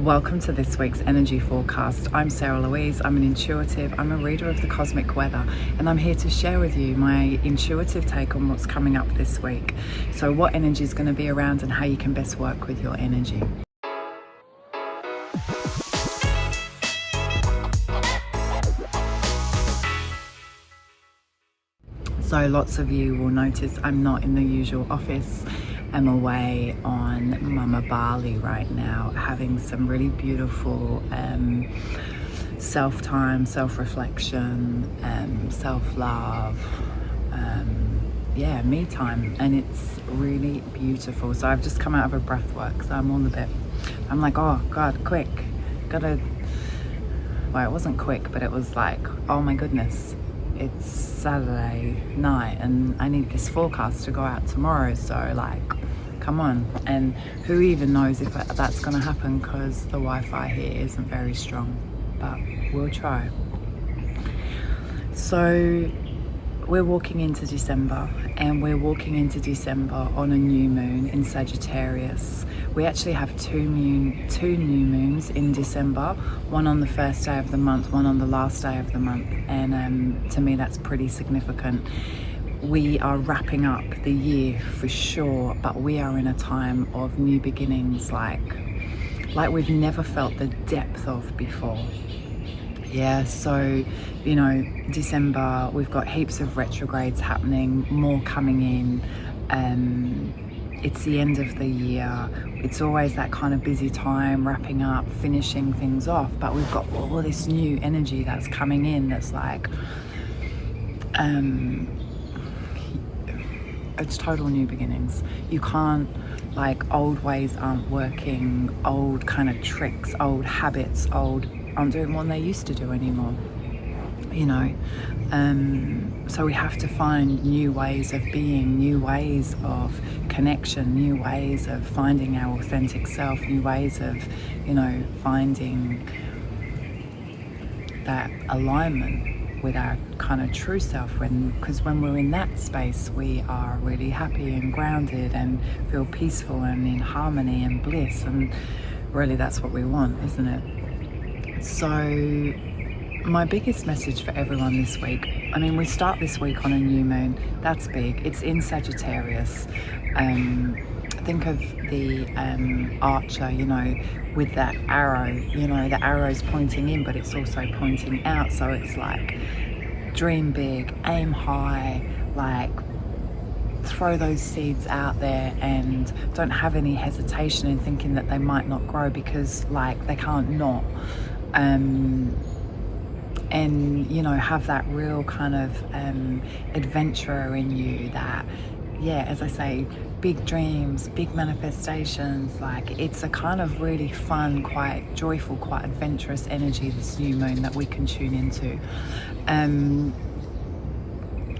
Welcome to this week's energy forecast. I'm Sarah Louise. I'm an intuitive. I'm a reader of the cosmic weather, and I'm here to share with you my intuitive take on what's coming up this week. So what energy is going to be around and how you can best work with your energy. So lots of you will notice I'm not in the usual office. I'm away on Mama Bali right now, having some really beautiful self-time, self-reflection, self-love, me time, and it's really beautiful. So I've just come out of a breath work, so I'm on the bit. I'm like, oh God, quick, well, it wasn't quick, but it was like, oh my goodness, it's Saturday night and I need this forecast to go out tomorrow, so like, come on. And who even knows if that's going to happen, because the Wi-Fi here isn't very strong, but we'll try. So we're walking into December, and we're walking into December on a new moon in Sagittarius. We actually have two new moons in December, one on the first day of the month, one on the last day of the month, and to me that's pretty significant. We are wrapping up the year for sure, but we are in a time of new beginnings like we've never felt the depth of before. Yeah, so, you know, December, we've got heaps of retrogrades happening, more coming in. It's the end of the year. It's always that kind of busy time, wrapping up, finishing things off, but we've got all this new energy that's coming in that's like, it's total new beginnings. You can't, like, old ways aren't working, old kind of tricks, old habits, aren't doing what they used to do anymore, you know. So we have to find new ways of being, new ways of connection, new ways of finding our authentic self, new ways of, you know, finding that alignment with our kind of true self, because when we're in that space we are really happy and grounded and feel peaceful and in harmony and bliss, and really that's what we want, isn't it? So my biggest message for everyone this week, I mean, we start this week on a new moon. That's big. It's in Sagittarius. Think of the archer, you know, with that arrow, you know, the arrow's pointing in, but it's also pointing out. So it's like, dream big, aim high, like, throw those seeds out there and don't have any hesitation in thinking that they might not grow, because like they can't not. And you know, have that real kind of adventurer in you that, yeah, as I say, big dreams, big manifestations. Like, it's a kind of really fun, quite joyful, quite adventurous energy, this new moon, that we can tune into.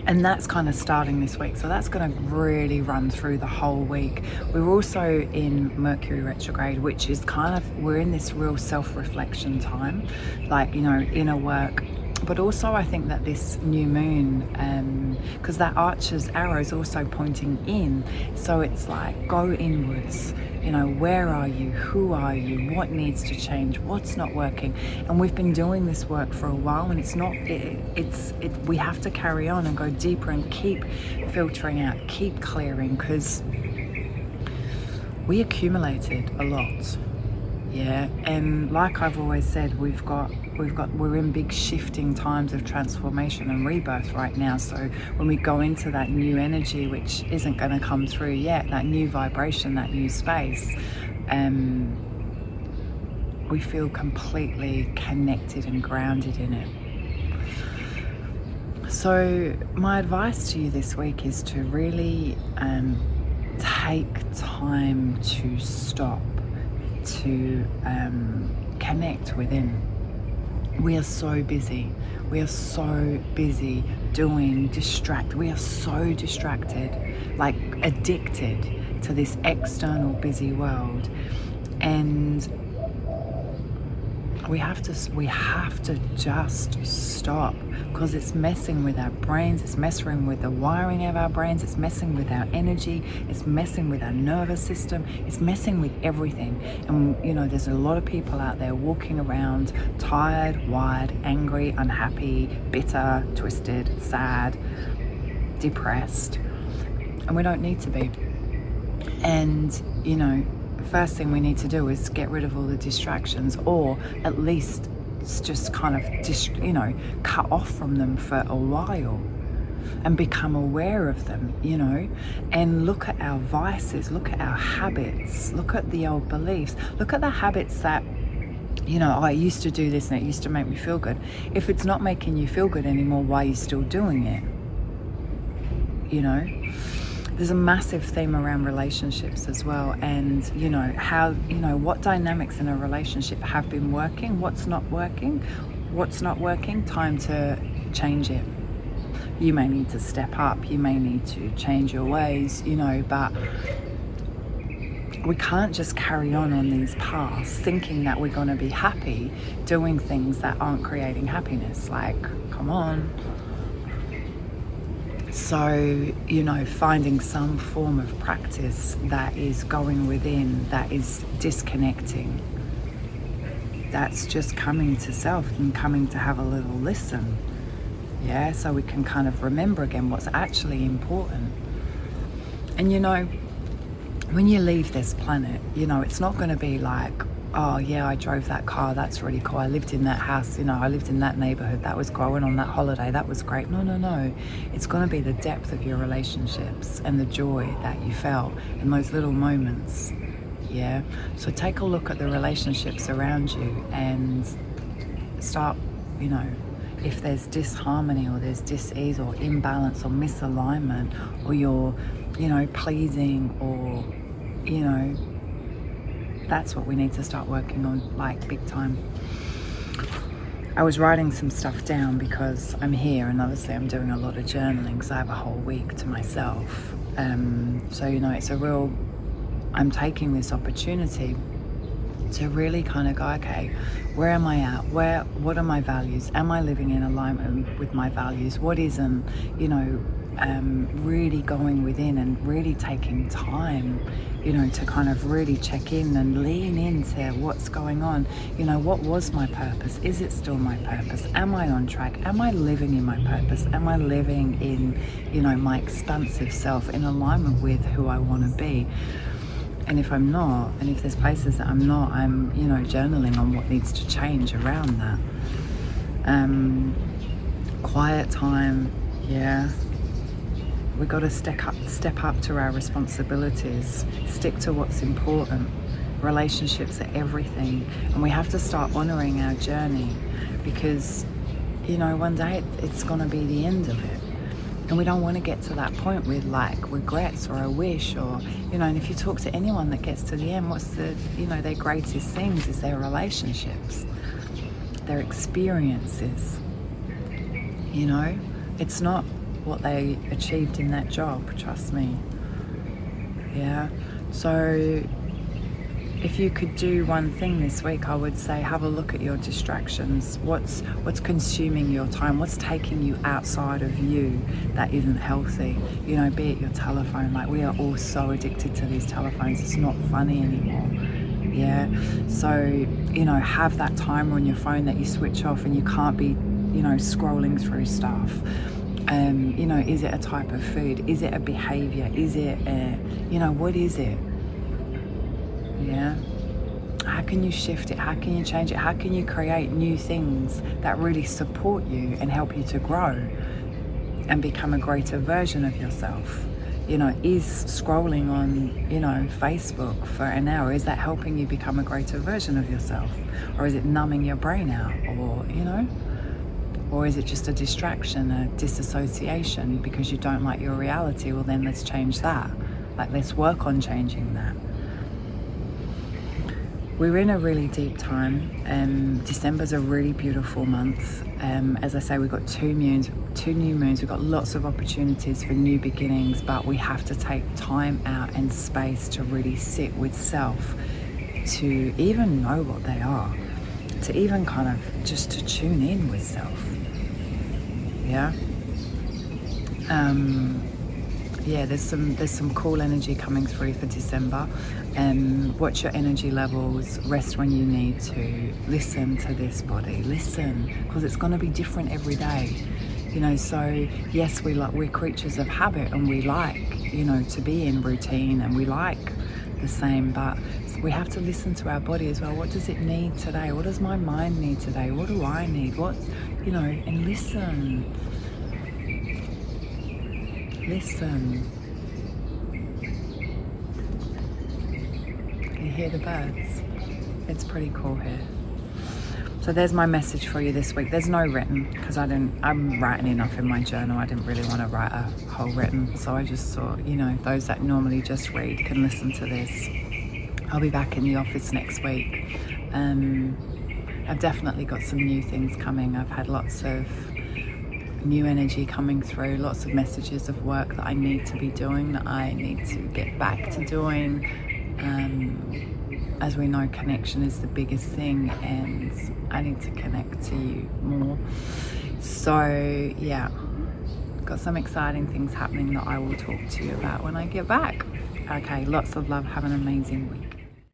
And that's kind of starting this week, so that's going to really run through the whole week. We're also in Mercury Retrograde, which is kind of, we're in this real self-reflection time, like, you know, inner work. But also I think that this new moon, because that archer's arrow is also pointing in, so it's like, go inwards. You know, where are you? Who are you? What needs to change? What's not working? And we've been doing this work for a while, and it's not, we have to carry on and go deeper and keep filtering out, keep clearing, because we accumulated a lot. Yeah, and like I've always said, we're in big shifting times of transformation and rebirth right now. So when we go into that new energy, which isn't going to come through yet, that new vibration, that new space, we feel completely connected and grounded in it. So my advice to you this week is to really take time to stop, to connect within. We are so busy. We are so busy doing, we are so distracted, like addicted to this external busy world. And we have to just stop, because it's messing with our brains, it's messing with the wiring of our brains, it's messing with our energy, it's messing with our nervous system, it's messing with everything. And you know, there's a lot of people out there walking around tired, wired, angry, unhappy, bitter, twisted, sad, depressed, and we don't need to be. And you know, first thing we need to do is get rid of all the distractions, or at least just kind of cut off from them for a while and become aware of them, you know, and look at our vices, look at our habits, look at the old beliefs, look at the habits that, you know, I used to do this and it used to make me feel good. If it's not making you feel good anymore, why are you still doing it? You know, there's a massive theme around relationships as well, and you know, how, you know, what dynamics in a relationship have been working, what's not working, time to change it. You may need to step up, you may need to change your ways, you know, but we can't just carry on these paths thinking that we're going to be happy doing things that aren't creating happiness. Like, come on. So, you know, finding some form of practice that is going within, that is disconnecting, that's just coming to self and coming to have a little listen. Yeah, so we can kind of remember again what's actually important. And you know, when you leave this planet, you know, it's not going to be like, oh yeah, I drove that car, that's really cool, I lived in that house, you know, I lived in that neighborhood, that was cool, I went on that holiday, that was great. No, it's going to be the depth of your relationships and the joy that you felt in those little moments. Yeah, so take a look at the relationships around you and start, you know, if there's disharmony or there's dis-ease or imbalance or misalignment, or you're, you know, pleasing, or, you know, that's what we need to start working on, like, big time. I was writing some stuff down because I'm here, and obviously I'm doing a lot of journaling because I have a whole week to myself. So, you know, it's a real, I'm taking this opportunity to really kind of go, okay, where am I at? What are my values? Am I living in alignment with my values? What isn't? You know, really going within and really taking time, you know, to kind of really check in and lean into what's going on. You know, what was my purpose? Is it still my purpose? Am I on track? Am I living in my purpose? Am I living in, you know, my expansive self, in alignment with who I want to be? And if I'm not, and if there's places that I'm not, I'm, you know, journaling on what needs to change around that. Quiet time, yeah. We got to step up to our responsibilities, stick to what's important. Relationships are everything, and we have to start honoring our journey, because, you know, one day it's going to be the end of it. And we don't want to get to that point with like regrets or a wish, or, you know, and if you talk to anyone that gets to the end, what's the, you know, their greatest things is their relationships, their experiences. You know, it's not what they achieved in that job, trust me. Yeah, so if you could do one thing this week, I would say have a look at your distractions. What's consuming your time? What's taking you outside of you that isn't healthy? You know, be it your telephone. Like, we are all so addicted to these telephones, it's not funny anymore. Yeah, so, you know, have that timer on your phone that you switch off, and you can't be, you know, scrolling through stuff. You know, is it a type of food? Is it a behavior? Is it you know, what is it? Yeah. How can you shift it? How can you change it? How can you create new things that really support you and help you to grow and become a greater version of yourself? You know, is scrolling on, you know, Facebook for an hour, is that helping you become a greater version of yourself? Or is it numbing your brain out? Or, you know, or is it just a distraction, a disassociation because you don't like your reality? Well, then let's change that. Like, let's work on changing that. We're in a really deep time. December's a really beautiful month. As I say, we've got two new moons. We've got lots of opportunities for new beginnings, but we have to take time out and space to really sit with self, to even know what they are. to even kind of just to tune in with self. Yeah. Yeah, there's some cool energy coming through for December. Watch your energy levels, rest when you need to, listen to this body, listen, because it's going to be different every day. You know, so yes, we're creatures of habit, and we like, you know, to be in routine, and we like the same, but we have to listen to our body as well. What does it need today? What does my mind need today? What do I need? What, you know, and listen. Can you hear the birds? It's pretty cool here. So there's my message for you this week. There's no written, because I'm writing enough in my journal. I didn't really want to write a whole written, so I just thought, you know, those that normally just read can listen to this. I'll be back in the office next week. I've definitely got some new things coming. I've had lots of new energy coming through, lots of messages of work that I need to be doing, that I need to get back to doing. As we know, connection is the biggest thing, and I need to connect to you more. So yeah, got some exciting things happening that I will talk to you about when I get back. Okay, lots of love. Have an amazing week.